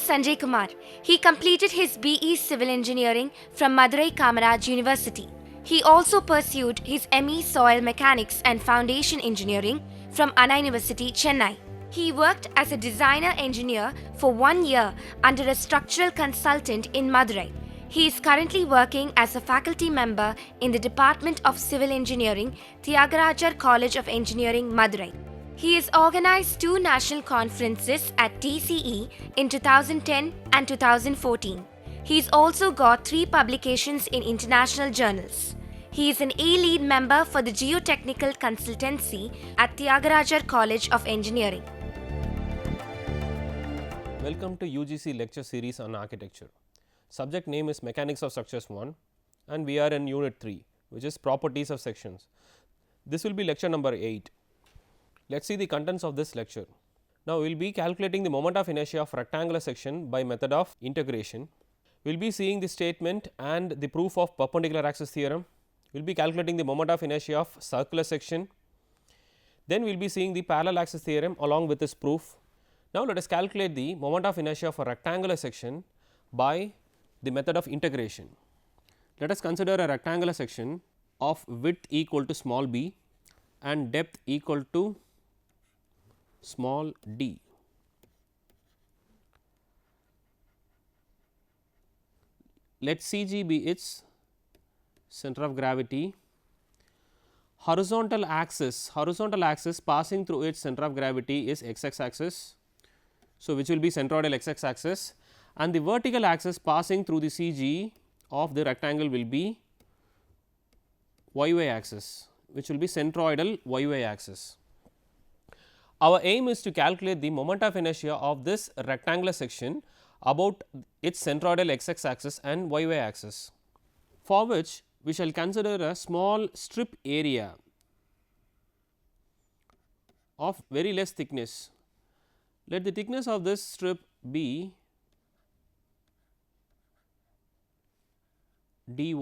Sanjay Kumar. He completed his BE Civil Engineering from Madurai Kamaraj University. He also pursued his ME Soil Mechanics and Foundation Engineering from Anna University, Chennai. He worked as a designer engineer for 1 year under a structural consultant in Madurai. He is currently working as a faculty member in the Department of Civil Engineering, Tyagarajar College of Engineering, Madurai. He has organized 2 national conferences at TCE in 2010 and 2014. He's also got 3 publications in international journals. He is an A-lead member for the Geotechnical Consultancy at Tyagarajar College of Engineering. Welcome to UGC lecture series on architecture. Subject name is Mechanics of Structures 1 and we are in unit 3, which is properties of sections. This will be lecture number 8. Let us see the contents of this lecture. Now, we will be calculating the moment of inertia of rectangular section by method of integration. We will be seeing the statement and the proof of perpendicular axis theorem. We will be calculating the moment of inertia of circular section. Then we will be seeing the parallel axis theorem along with its proof. Now, let us calculate the moment of inertia of a rectangular section by the method of integration. Let us consider a rectangular section of width equal to small b and depth equal to small d. Let CG be its center of gravity. Horizontal axis passing through its center of gravity is x axis. So, which will be centroidal x axis, and the vertical axis passing through the CG of the rectangle will be y axis, which will be centroidal y axis. Our aim is to calculate the moment of inertia of this rectangular section about its centroidal x axis and y axis, for which we shall consider a small strip area of very less thickness. Let the thickness of this strip be dy.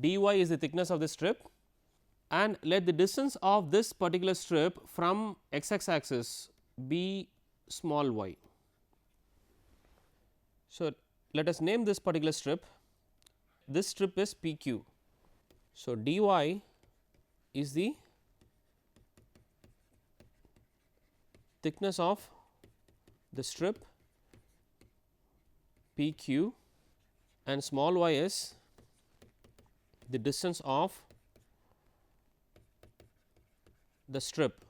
dy is the thickness of the strip, and let the distance of this particular strip from x axis be small y. So, let us name this particular strip. This strip is PQ. So, dy is the thickness of the strip PQ and small y is the distance of the strip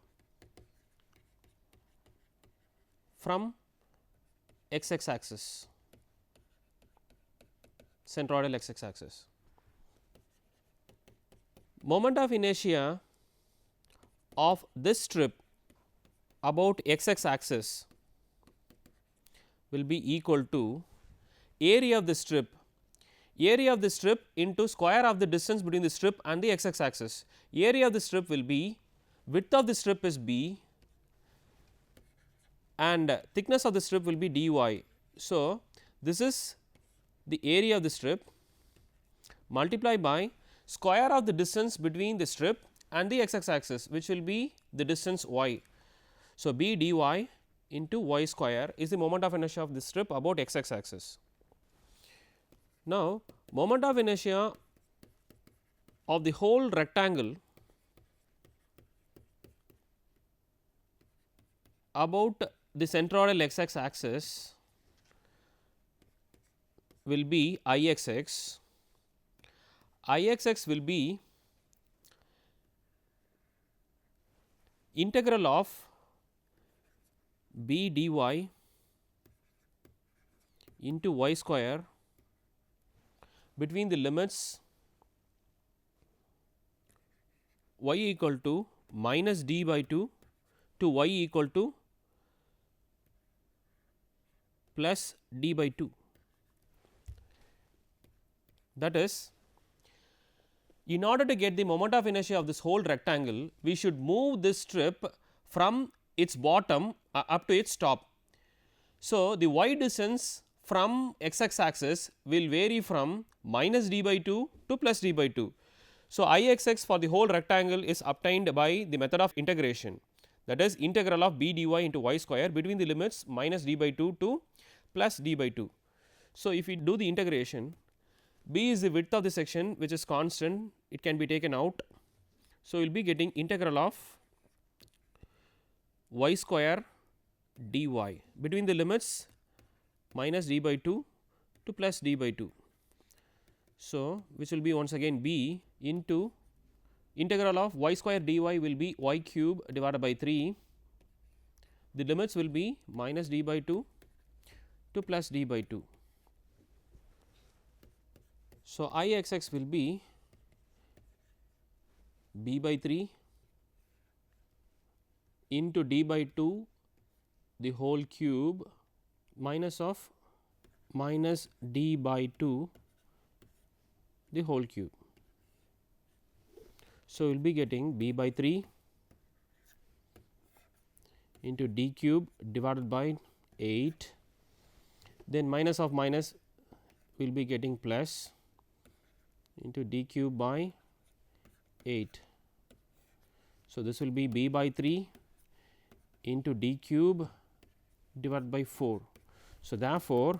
from x axis, centroidal x axis. Moment of inertia of this strip about x axis will be equal to area of the strip into square of the distance between the strip and the x axis. Area of the strip will be, width of the strip is b and thickness of the strip will be dy. So, this is the area of the strip multiplied by square of the distance between the strip and the x axis, which will be the distance y. So, b dy into y square is the moment of inertia of the strip about x axis. Now, moment of inertia of the whole rectangle about the centroidal x axis will be Ixx. Ixx will be integral of b dy into y square between the limits y equal to minus d by 2 to y equal to plus d by 2. That is, in order to get the moment of inertia of this whole rectangle, we should move this strip from its bottom up to its top. So, the y distance from x axis will vary from minus d by 2 to plus d by 2. So, Ixx for the whole rectangle is obtained by the method of integration, that is integral of b dy into y square between the limits minus d by 2 to plus d by 2. So, if we do the integration, b is the width of the section which is constant, it can be taken out. So, we will be getting integral of y square dy between the limits minus d by 2 to plus d by 2. So, which will be once again b into integral of y square dy will be y cube divided by 3, the limits will be minus d by 2 to plus d by 2. So, I x x will be b by 3 into d by 2 the whole cube minus of minus d by 2 the whole cube. So, we will be getting b by 3 into d cube divided by 8, then minus of minus we will be getting plus into d cube by 8. So, this will be b by 3 into d cube divided by 4. So, therefore,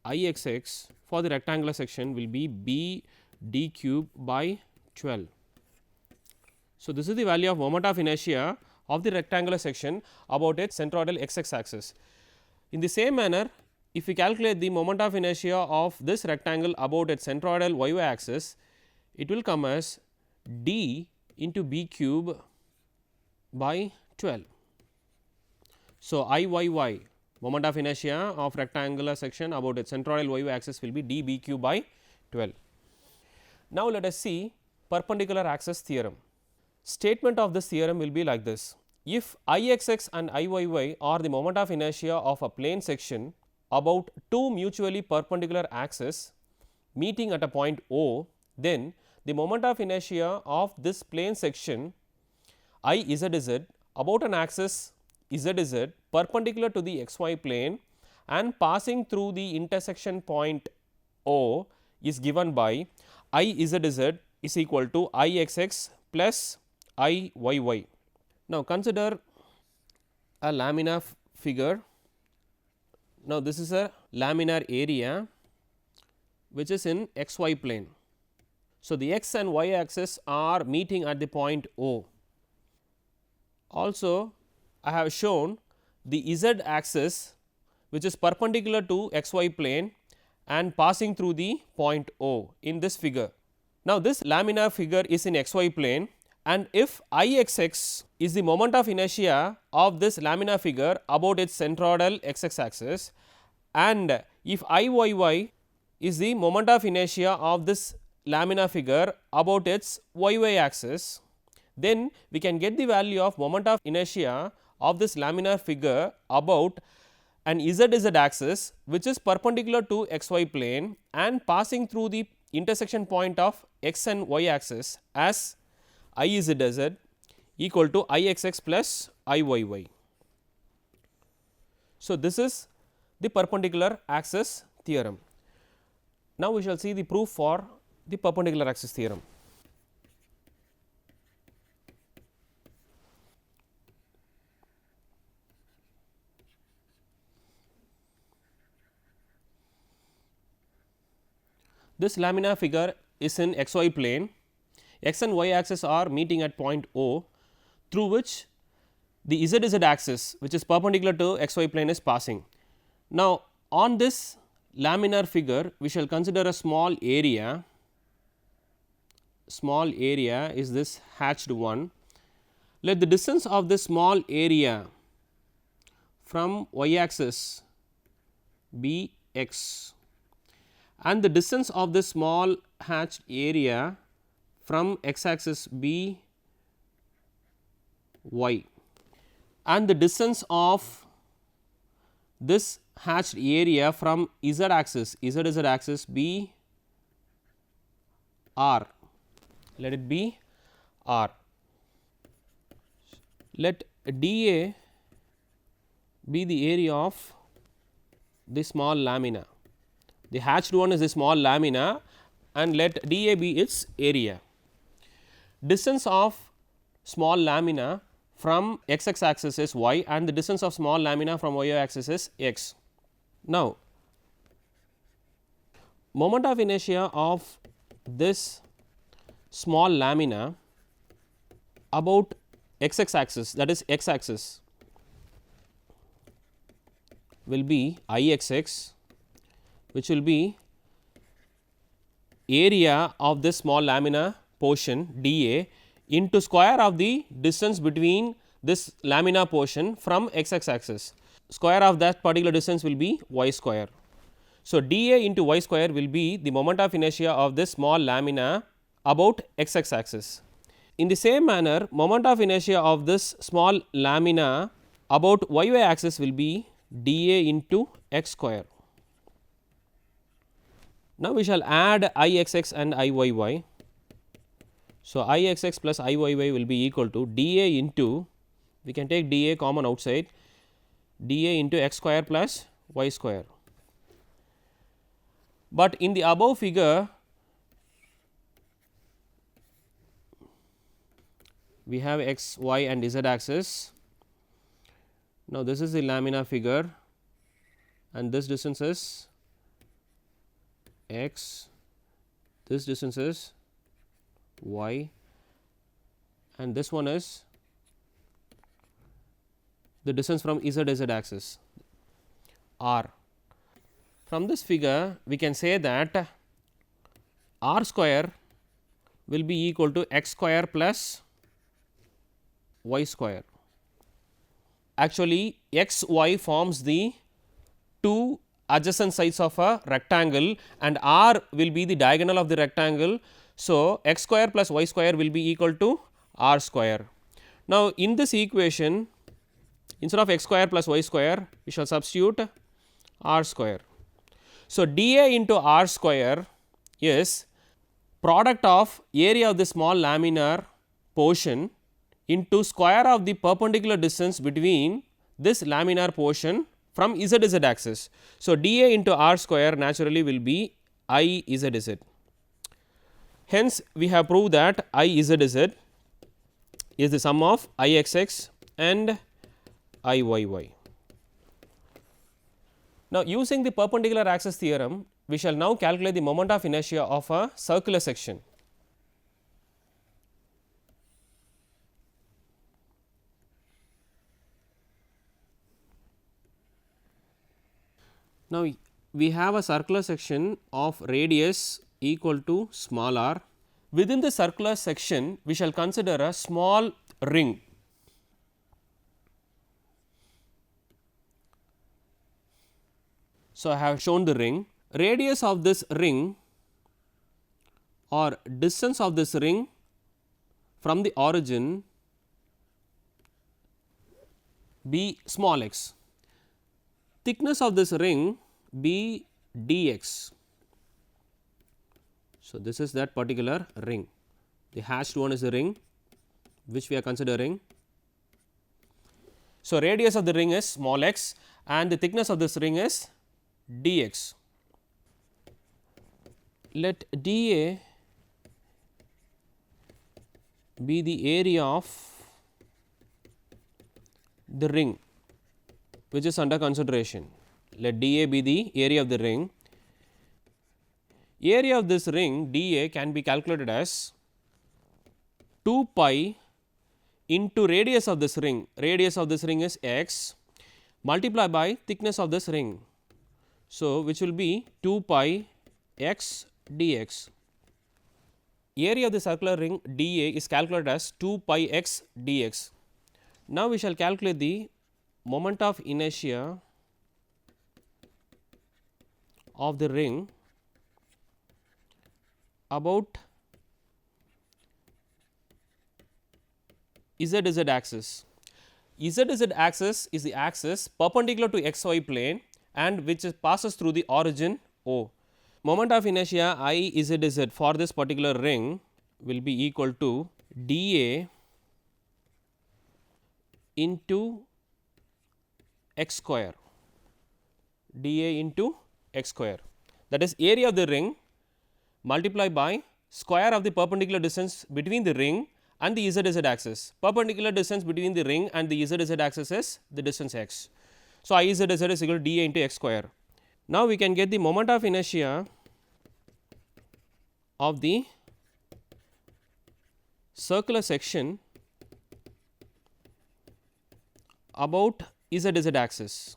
I x x for the rectangular section will be b d cube by 12. So, this is the value of moment of inertia of the rectangular section about its centroidal x x axis. In the same manner, if we calculate the moment of inertia of this rectangle about its centroidal y y axis, it will come as d into b cube by 12. So, I y y moment of inertia of rectangular section about its centroidal y y axis will be d b cube by 12. Now, let us see perpendicular axis theorem. Statement of this theorem will be like this: if I x x and I y y are the moment of inertia of a plane section about two mutually perpendicular axes meeting at a point O, then the moment of inertia of this plane section I z z about an axis z z perpendicular to the x y plane and passing through the intersection point O is given by I z z is equal to I x x plus I y y. Now, consider a laminar figure. Now, this is a laminar area which is in x y plane. So, the x and y axis are meeting at the point O. Also, I have shown the z axis which is perpendicular to x y plane and passing through the point O in this figure. Now, this laminar figure is in x y plane, and if I x x is the moment of inertia of this laminar figure about its centroidal x x axis, and if I y y is the moment of inertia of this laminar figure about its y y axis, then we can get the value of moment of inertia of this laminar figure about an z z axis which is perpendicular to x y plane and passing through the intersection point of x and y axis as I z z equal to I x x plus I y y. So, this is the perpendicular axis theorem. Now, we shall see the proof for the perpendicular axis theorem. This laminar figure is in x y plane, x and y axis are meeting at point O, through which the z z axis which is perpendicular to x y plane is passing. Now, on this laminar figure we shall consider a small area is this hatched one. Let the distance of this small area from y axis be x and the distance of this small hatched area from x axis be y, and the distance of this hatched area from z axis be r, let it be r. Let dA be the area of the small lamina. The hatched one is the small lamina and let dA be its area. Distance of small lamina from x axis is y and the distance of small lamina from y axis is x. Now, moment of inertia of this small lamina about x axis, that is x axis, will be Ixx, which will be area of this small lamina portion dA into square of the distance between this lamina portion from x axis. Square of that particular distance will be y square. So, dA into y square will be the moment of inertia of this small lamina about x axis. In the same manner, moment of inertia of this small lamina about y axis will be dA into x square. Now, we shall add Ixx and Iyy. So, Ixx plus Iyy will be equal to dA into, we can take dA common outside, dA into x square plus y square. But in the above figure, we have x, y and z axis. Now, this is the lamina figure and this distance is x, this distance is y and this one is the distance from z axis r. From this figure we can say that r square will be equal to x square plus y square. Actually x y forms the two adjacent sides of a rectangle and r will be the diagonal of the rectangle. So, x square plus y square will be equal to r square. Now, in this equation instead of x square plus y square we shall substitute r square. So, dA into r square is product of area of the small laminar portion into square of the perpendicular distance between this laminar portion from z axis. So, dA into r square naturally will be Izz. Hence, we have proved that Izz is the sum of Ixx and Iyy. Now, using the perpendicular axis theorem, we shall now calculate the moment of inertia of a circular section. Now, we have a circular section of radius equal to small r. Within the circular section, we shall consider a small ring. So, I have shown the ring. Radius of this ring or distance of this ring from the origin be small x. Thickness of this ring be dx. So, this is that particular ring. The hashed one is the ring which we are considering. So, radius of the ring is small x and the thickness of this ring is dx. Let dA be the area of the ring which is under consideration. Let dA be the area of the ring. Area of this ring dA can be calculated as 2 pi into radius of this ring. Radius of this ring is x multiplied by thickness of this ring. So, which will be 2 pi x dx. Area of the circular ring dA is calculated as 2 pi x dx. Now, we shall calculate the moment of inertia of the ring about z axis. Z axis is the axis perpendicular to xy plane and which passes through the origin O. Moment of inertia Izz for this particular ring will be equal to dA into x square, dA into x square, that is area of the ring multiplied by square of the perpendicular distance between the ring and the z axis. Perpendicular distance between the ring and the z axis is the distance x. So, Izz is equal to dA into x square. Now, we can get the moment of inertia of the circular section about ZZ axis.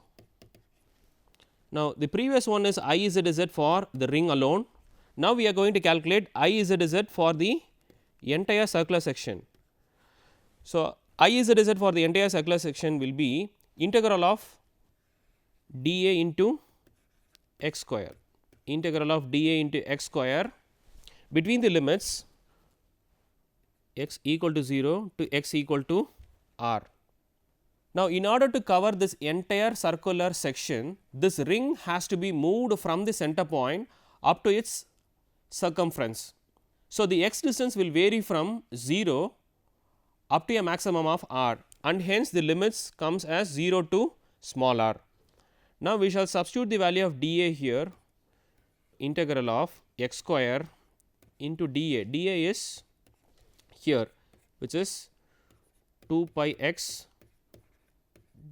Now, the previous one is IZZ for the ring alone. Now, we are going to calculate IZZ for the entire circular section. So, IZZ for the entire circular section will be integral of dA into x square, integral of dA into x square between the limits x equal to 0 to x equal to r. Now, in order to cover this entire circular section, this ring has to be moved from the center point up to its circumference. So, the x distance will vary from 0 up to a maximum of r, and hence the limits comes as 0 to small r. Now, we shall substitute the value of dA here, integral of x square into dA. dA is here, which is 2 pi x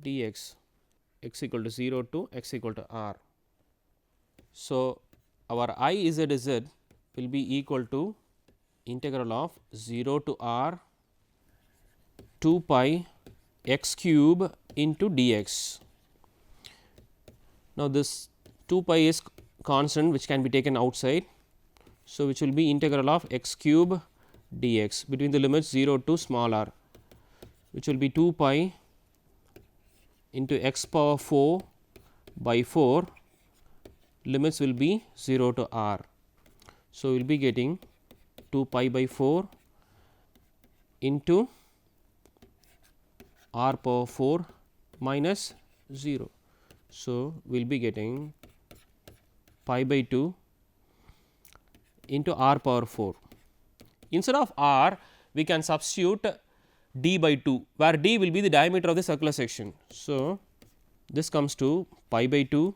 dx, x equal to 0 to x equal to r. So, our IZZ will be equal to integral of 0 to r 2 pi x cube into dx. Now, this 2 pi is constant which can be taken outside. So, which will be integral of x cube dx between the limits 0 to small r, which will be 2 pi into x power 4 by 4, limits will be 0 to r. So, we will be getting 2 pi by 4 into r power 4 minus 0. So, we will be getting pi by 2 into r power 4. Instead of r, we can substitute d by 2, where d will be the diameter of the circular section. So, this comes to pi by 2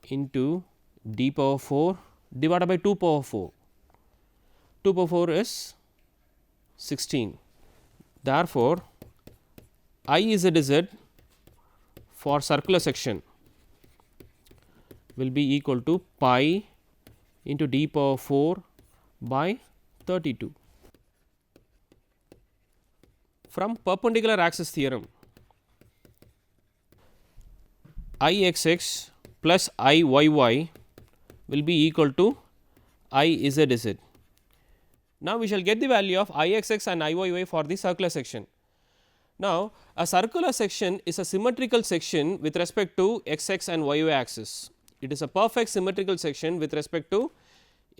into d power 4 divided by 2 power 4. 2 power 4 is 16. Therefore, IZZ for circular section will be equal to pi into d power 4 by 32. From perpendicular axis theorem, Ixx plus Iyy will be equal to Izz. Now, we shall get the value of Ixx and Iyy for the circular section. Now, a circular section is a symmetrical section with respect to xx and yy axis. It is a perfect symmetrical section with respect to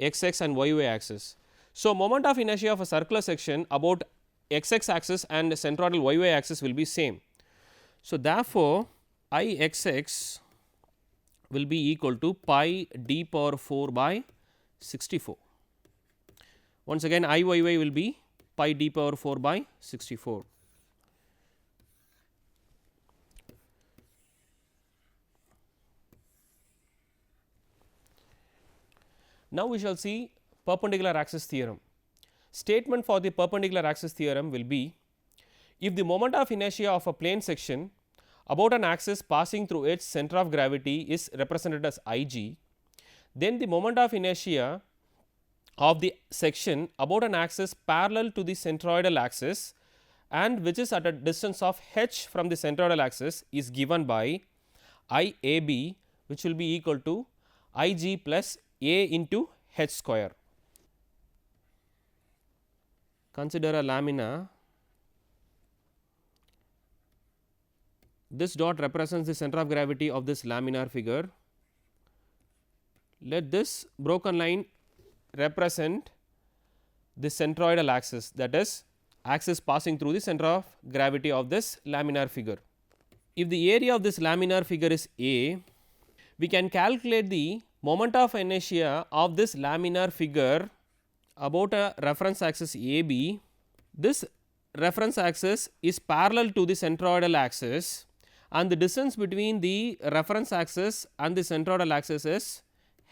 xx and yy axis. So, moment of inertia of a circular section about xx axis and centroidal yy axis will be same. So, therefore, Ixx will be equal to pi d power 4 by 64. Once again, Iyy will be pi d power 4 by 64. Now, we shall see perpendicular axis theorem. Statement for the perpendicular axis theorem will be, if the moment of inertia of a plane section about an axis passing through its center of gravity is represented as Ig, then the moment of inertia of the section about an axis parallel to the centroidal axis and which is at a distance of h from the centroidal axis is given by Iab, which will be equal to Ig plus A into h square. Consider a lamina. This dot represents the center of gravity of this laminar figure. Let this broken line represent the centroidal axis, that is axis passing through the center of gravity of this laminar figure. If the area of this laminar figure is A, we can calculate the moment of inertia of this laminar figure about a reference axis AB. This reference axis is parallel to the centroidal axis and the distance between the reference axis and the centroidal axis is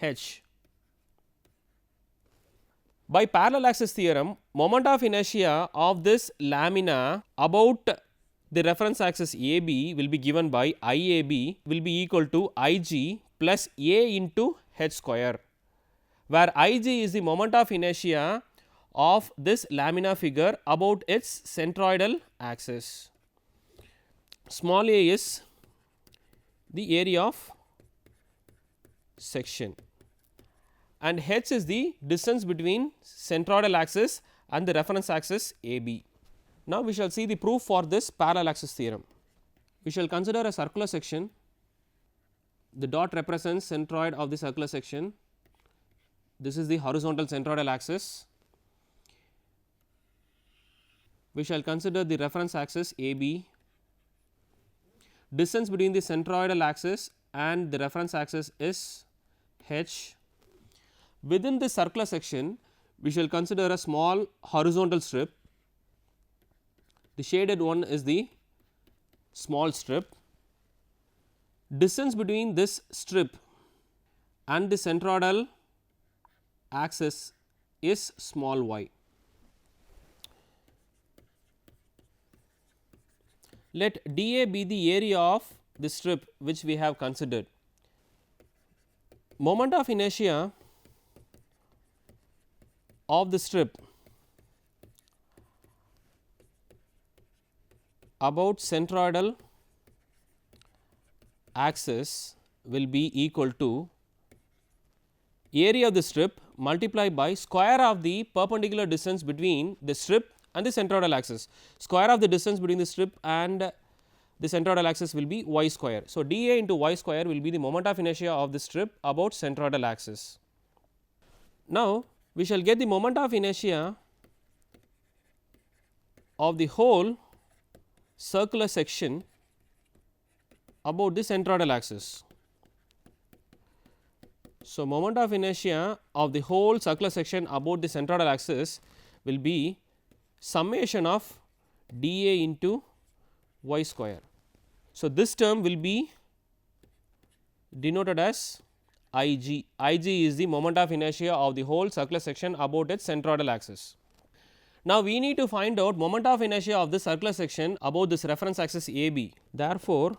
h. By parallel axis theorem, moment of inertia of this lamina about the reference axis AB will be given by Iab will be equal to Ig plus A into h square. where Ig is the moment of inertia of this laminar figure about its centroidal axis. Small a is the area of section and h is the distance between centroidal axis and the reference axis AB. Now, we shall see the proof for this parallel axis theorem. We shall consider a circular section. The dot represents centroid of the circular section. This is the horizontal centroidal axis. We shall consider the reference axis AB. Distance between the centroidal axis and the reference axis is h. Within this circular section, we shall consider a small horizontal strip. The shaded one is the small strip. Distance between this strip and the centroidal axis is small y. Let dA be the area of the strip which we have considered. Moment of inertia of the strip about centroidal axis will be equal to area of the strip multiplied by square of the perpendicular distance between the strip and the centroidal axis. Square of the distance between the strip and the centroidal axis will be y square. So, dA into y square will be the moment of inertia of the strip about centroidal axis. Now, we shall get the moment of inertia of the whole circular section about the centroidal axis. So, moment of inertia of the whole circular section about the centroidal axis will be summation of dA into y square. So, this term will be denoted as Ig. Ig is the moment of inertia of the whole circular section about its centroidal axis. Now, we need to find out moment of inertia of the circular section about this reference axis AB. Therefore,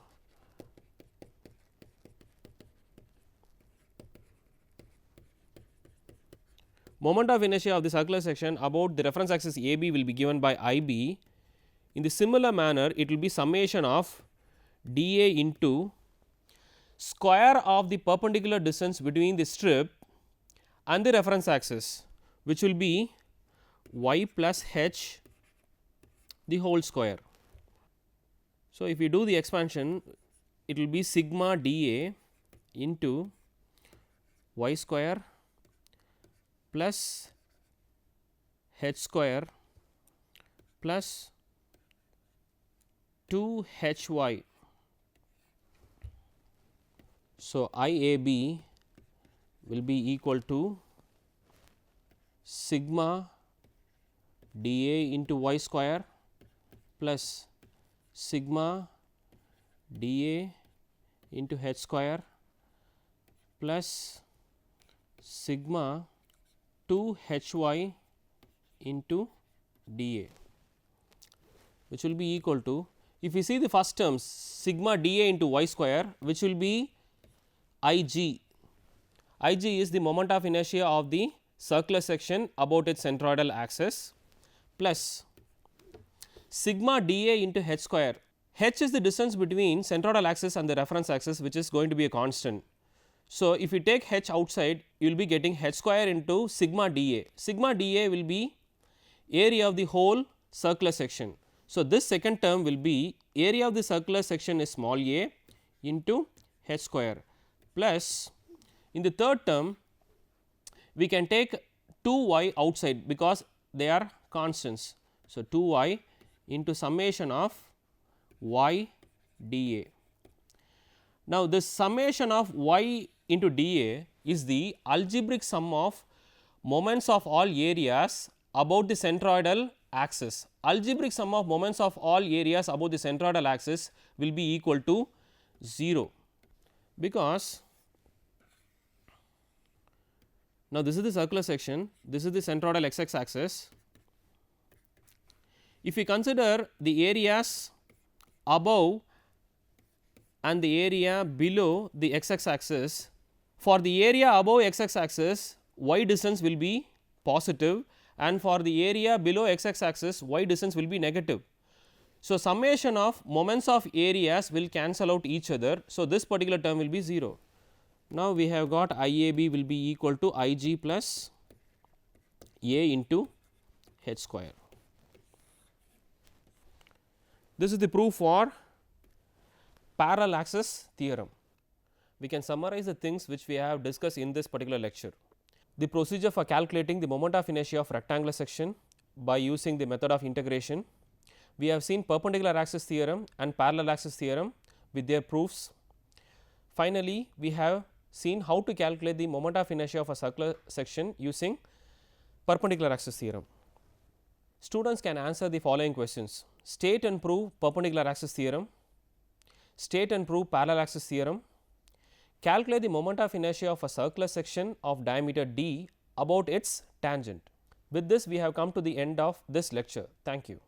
moment of inertia of the circular section about the reference axis AB will be given by IB. In the similar manner, it will be summation of dA into square of the perpendicular distance between the strip and the reference axis, which will be y plus h the whole square. So, if we do the expansion, it will be sigma dA into y square plus h square plus 2 hy. So, IAB will be equal to sigma dA into y square plus sigma dA into h square plus sigma 2 hy into dA, which will be equal to, if we see the first term sigma dA into y square, which will be Ig. Ig is the moment of inertia of the circular section about its centroidal axis plus sigma dA into h square. H is the distance between centroidal axis and the reference axis, which is going to be a constant. So, if you take h outside, you will be getting h square into sigma dA. Sigma dA will be area of the whole circular section. So, this second term will be area of the circular section is small a into h square plus in the third term we can take 2y outside because they are constants. So, 2y into summation of y dA. Now, this summation of y into dA is the algebraic sum of moments of all areas about the centroidal axis. Algebraic sum of moments of all areas about the centroidal axis will be equal to 0, because now this is the circular section, this is the centroidal x axis. If we consider the areas above and the area below the x axis, for the area above x axis y distance will be positive, and for the area below x axis y distance will be negative. So, summation of moments of areas will cancel out each other. So, this particular term will be 0. Now, we have got IAB will be equal to IG plus A into H square. This is the proof for parallel axis theorem. We can summarize the things which we have discussed in this particular lecture. The procedure for calculating the moment of inertia of rectangular section by using the method of integration. We have seen perpendicular axis theorem and parallel axis theorem with their proofs. Finally, we have seen how to calculate the moment of inertia of a circular section using perpendicular axis theorem. Students can answer the following questions: state and prove perpendicular axis theorem, state and prove parallel axis theorem, calculate the moment of inertia of a circular section of diameter d about its tangent. With this, we have come to the end of this lecture. Thank you.